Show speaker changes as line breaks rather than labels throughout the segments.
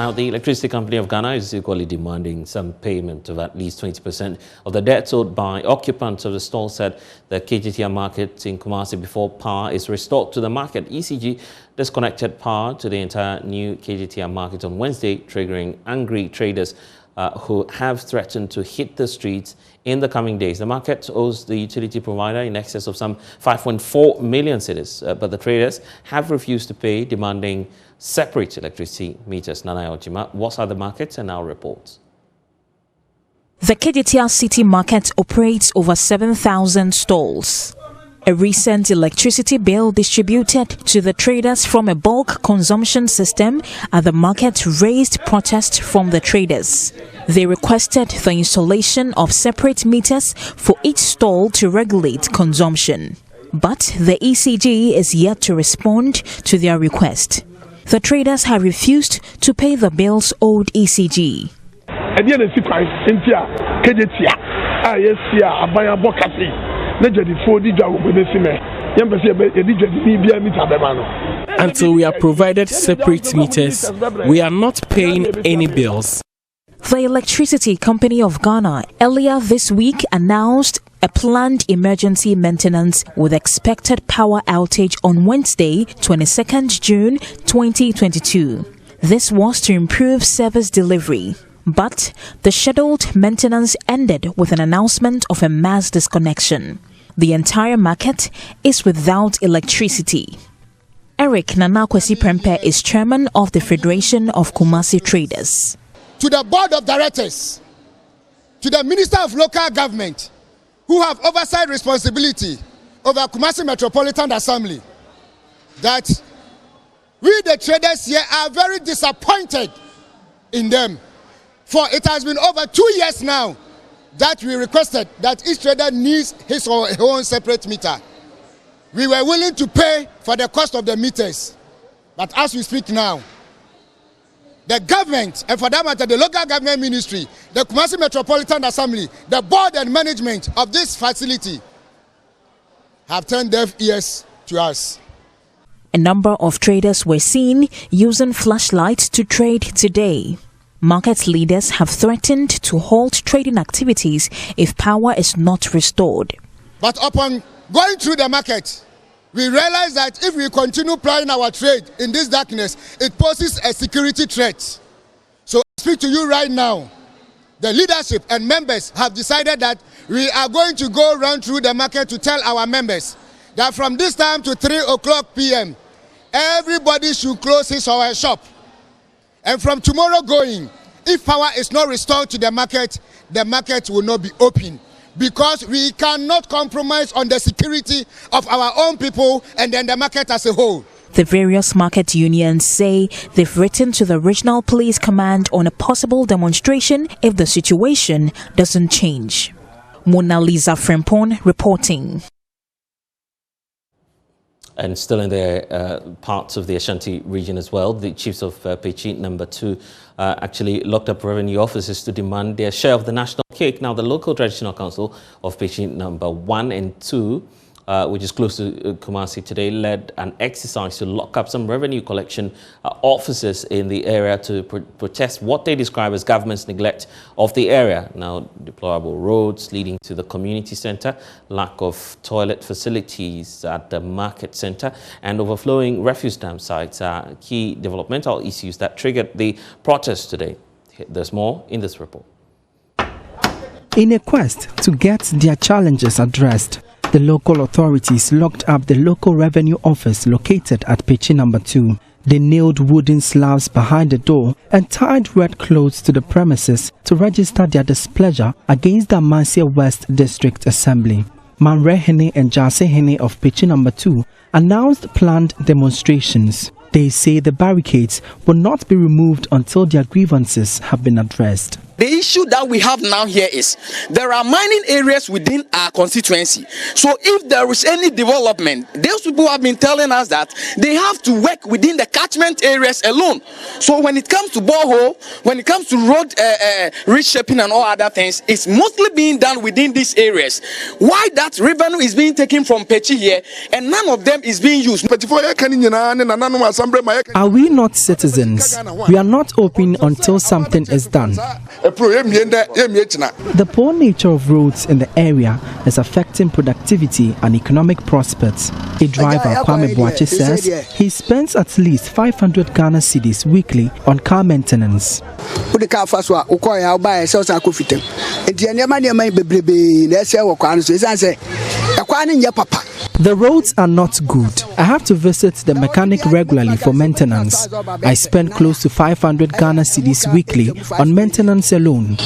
Now, the Electricity Company of Ghana is equally demanding some payment of at least 20% of the debts owed by occupants of the stalls at the Kejetia market in Kumasi before power is restored to the market. ECG disconnected power to the entire new Kejetia market on Wednesday, triggering angry traders who have threatened to hit the streets in the coming days. The market owes the utility provider in excess of some 5.4 million cedis, but the traders have refused to pay, demanding separate electricity meters. Nana Ojima, what are the markets and our reports?
The Kejetia city market operates over 7,000 stalls. A recent electricity bill distributed to the traders from a bulk consumption system at the market raised protest from the traders. They requested the installation of separate meters for each stall to regulate consumption. But the ECG is yet to respond to their request. The traders have refused to pay the bills owed ECG.
Until we are provided separate meters, we are not paying any bills.
The Electricity Company of Ghana earlier this week announced a planned emergency maintenance with expected power outage on Wednesday, 22nd June 2022. This was to improve service delivery. But the scheduled maintenance ended with an announcement of a mass disconnection. The entire market is without electricity. Eric Nanakwesi Prempe is chairman of the Federation of Kumasi Traders.
To the board of directors, to the Minister of Local Government, who have oversight responsibility over Kumasi Metropolitan Assembly, that we the traders here are very disappointed in them. For it has been over 2 years now that we requested that each trader needs his or her own separate meter. We were willing to pay for the cost of the meters. But as we speak now, the government, and for that matter, the local government ministry, the Kumasi Metropolitan Assembly, the board and management of this facility have turned deaf ears to us.
A number of traders were seen using flashlights to trade today. Market leaders have threatened to halt trading activities if power is not restored.
But upon going through the market, we realize that if we continue plying our trade in this darkness, it poses a security threat. So I speak to you right now. The leadership and members have decided that we are going to go round through the market to tell our members that from this time to 3 o'clock p.m., everybody should close his or her shop. And from tomorrow going, if power is not restored to the market will not be open, because we cannot compromise on the security of our own people and then the market as a whole.
The various market unions say they've written to the Regional Police Command on a possible demonstration if the situation doesn't change. Mona Lisa Frempon reporting.
And still in the parts of the Ashanti region as well, the chiefs of Pakyi No. 2 actually locked up revenue officers to demand their share of the national cake. Now, the local traditional council of Pakyi No. 1 and 2, which is close to Kumasi today, led an exercise to lock up some revenue collection officers in the area to protest what they describe as government's neglect of the area. Now, deplorable roads leading to the community center, lack of toilet facilities at the market center, and overflowing refuse dam sites are key developmental issues that triggered the protest today. There's more in this report.
In a quest to get their challenges addressed, the local authorities locked up the local revenue office located at Pakyi No. 2. They nailed wooden slabs behind the door and tied red clothes to the premises to register their displeasure against the Amansia West District Assembly. Manrehene and Jasehene of Pakyi No. 2 announced planned demonstrations. They say the barricades will not be removed until their grievances have been addressed.
The issue that we have now here is there are mining areas within our constituency. So if there is any development, those people have been telling us that they have to work within the catchment areas alone. So when it comes to borehole, when it comes to road reshaping and all other things, it's mostly being done within these areas. Why that revenue is being taken from Pakyi here and none of them is being used?
Are we not citizens? We are not open until something is done. The poor nature of roads in the area is affecting productivity and economic prospects. A driver, Kwame Boache, says he spends at least 500 Ghana cedis weekly on car maintenance. The roads are not good. I have to visit the mechanic regularly for maintenance. I spend close to 500 Ghana cedis weekly on maintenance alone.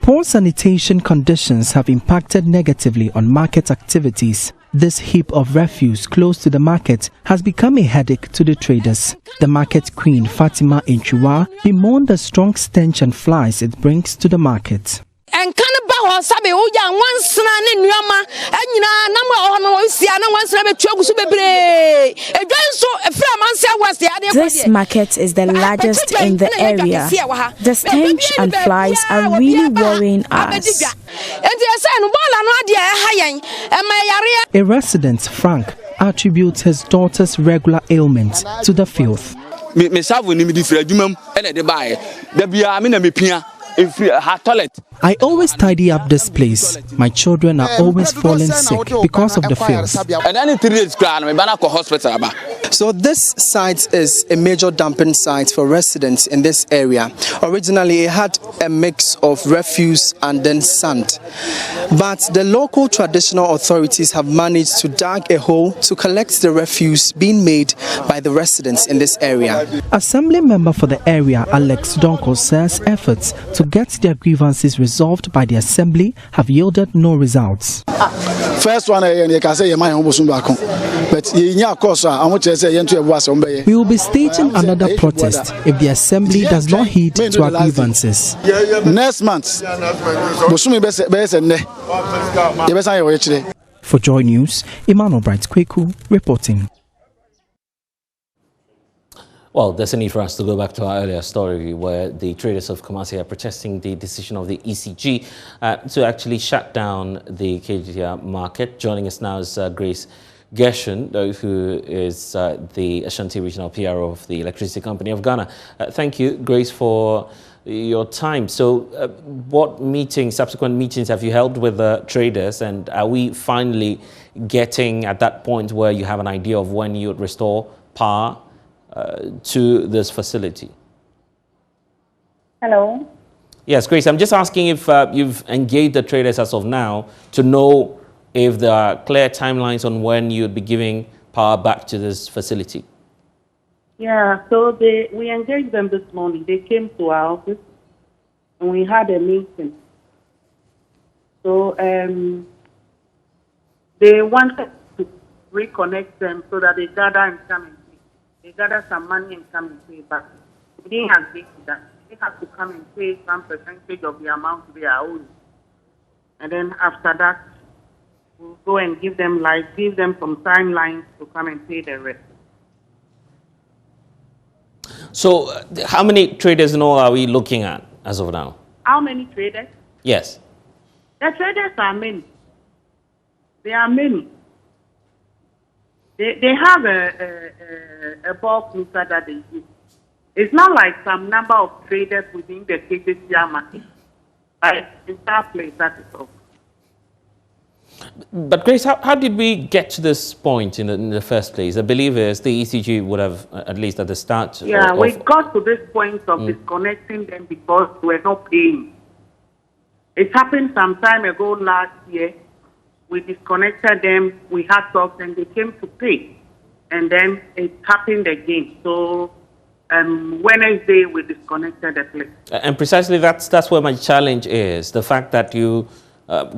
Poor sanitation conditions have impacted negatively on market activities. This heap of refuse close to the market has become a headache to the traders. The market queen, Fatima Inchua, bemoaned the strong stench and flies it brings to the market.
This market is the largest in the area. The stench and flies are really worrying us.
A resident, Frank, attributes his daughter's regular ailment to the filth. I always tidy up this place. My children are always falling sick because of the filth.
So this site is a major dumping site for residents in this area. Originally it had a mix of refuse and then sand. But the local traditional authorities have managed to dig a hole to collect the refuse being made by the residents in this area.
Assembly member for the area, Alex Donko, says efforts to get their grievances resolved by the assembly have yielded no results.
First one, you can say, but
we will be staging another protest if the assembly does not heed to our grievances.
Next month,
for Joy News, Emmanuel Bright Kweku reporting.
Well, there's a need for us to go back to our earlier story where the traders of Kumasi are protesting the decision of the ECG to actually shut down the Kejetia market. Joining us now is Grace Gershon, who is the Ashanti Regional PRO of the Electricity Company of Ghana. Thank you, Grace, for your time. So what subsequent meetings have you held with the traders, and are we finally getting at that point where you have an idea of when you would restore power to this facility?
Hello.
Yes, Grace, I'm just asking if you've engaged the traders as of now to know if there are clear timelines on when you'd be giving power back to this facility.
Yeah, so we engaged them this morning. They came to our office and we had a meeting. So they wanted to reconnect them so that they gather and come and pay. They gather some money and come and pay back. We didn't agree to that. They have to come and pay some percentage of the amount they are owing. And then after that, we'll go and give them some timelines to come and pay the rest.
So how many traders in all are we looking at as of now?
How many traders?
Yes.
The traders are many. There are many. They have a bulk meter that they use. It's not like some number of traders within the Kejetia market. Like in that place, that is all.
But Grace, how did we get to this point in the first place? I believe the ECG would have, at least at the start.
Yeah, we got to this point of disconnecting them because we were not paying. It happened some time ago last year. We disconnected them, we had talks, and they came to pay. And then it happened again. So Wednesday, we disconnected the place.
And precisely that's where my challenge is. The fact that you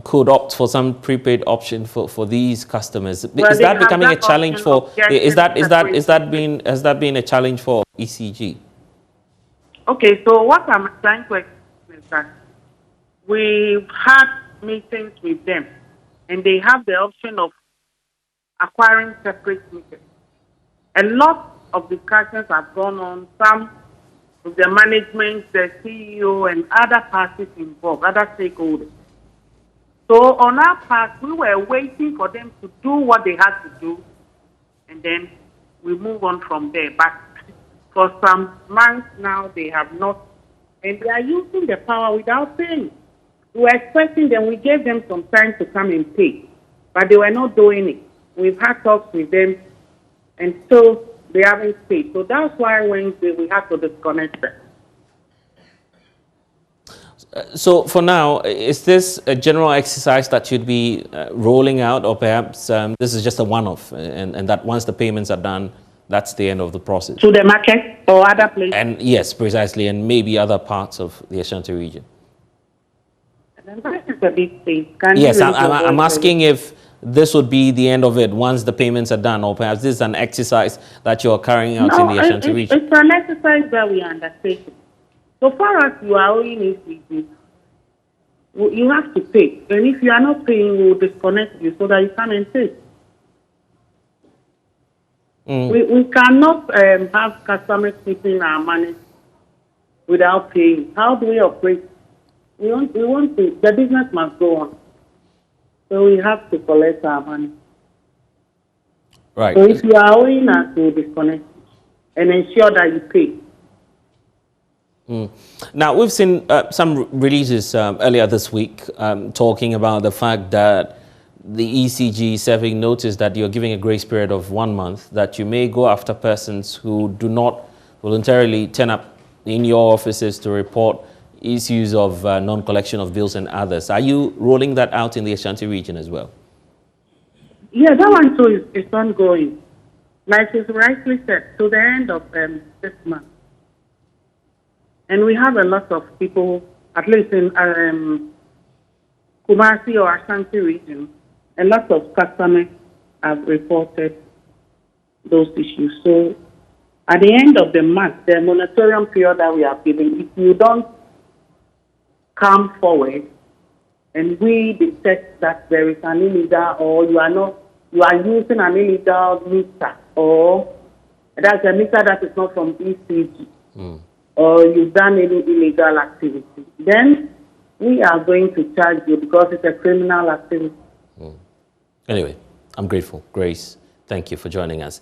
could opt for some prepaid option for these customers.
Well,
is that becoming a challenge for? Has that been a challenge for ECG?
Okay, so what I'm trying to explain is that we've had meetings with them, and they have the option of acquiring separate meters. A lot of discussions have gone on, some with the management, the CEO, and other parties involved, other stakeholders. So on our part, we were waiting for them to do what they had to do, and then we move on from there. But for some months now, they have not, and they are using the power without paying. We were expecting them, we gave them some time to come and pay, but they were not doing it. We've had talks with them, and so they haven't paid. So that's why Wednesday we had to disconnect them.
So for now, is this a general exercise that should be rolling out, or perhaps this is just a one-off, and that once the payments are done, that's the end of the process?
To the market or other places?
And yes, precisely, and maybe other parts of the Ashanti region.
That is a big thing.
Yes, I'm asking if this would be the end of it once the payments are done, or perhaps this is an exercise that you're carrying out in the Ashanti region.
It's an exercise that we undertake. So far as you are owing ECG, you have to pay. And if you are not paying, we will disconnect you so that you come and pay. We cannot have customers keeping our money without paying. How do we operate? We want to, the business must go on. So we have to collect our money.
Right.
So if you are owing us, we will disconnect and ensure that you pay.
Now, we've seen some releases earlier this week talking about the fact that the ECG serving notice that you're giving a grace period of 1 month, that you may go after persons who do not voluntarily turn up in your offices to report issues of non-collection of bills and others. Are you rolling that out in the Ashanti region as well?
Yeah, that one too is ongoing. Like you rightly said, to the end of this month. And we have a lot of people, at least in Kumasi or Ashanti region, a lot of customers have reported those issues. So at the end of the month, the moratorium period that we are giving, if you don't come forward and we detect that there is an illegal, or you are using an illegal meter, or that's a meter that is not from ECG, or you've done any illegal activity, then we are going to charge you because it's a criminal activity.
Anyway, I'm grateful. Grace, thank you for joining us.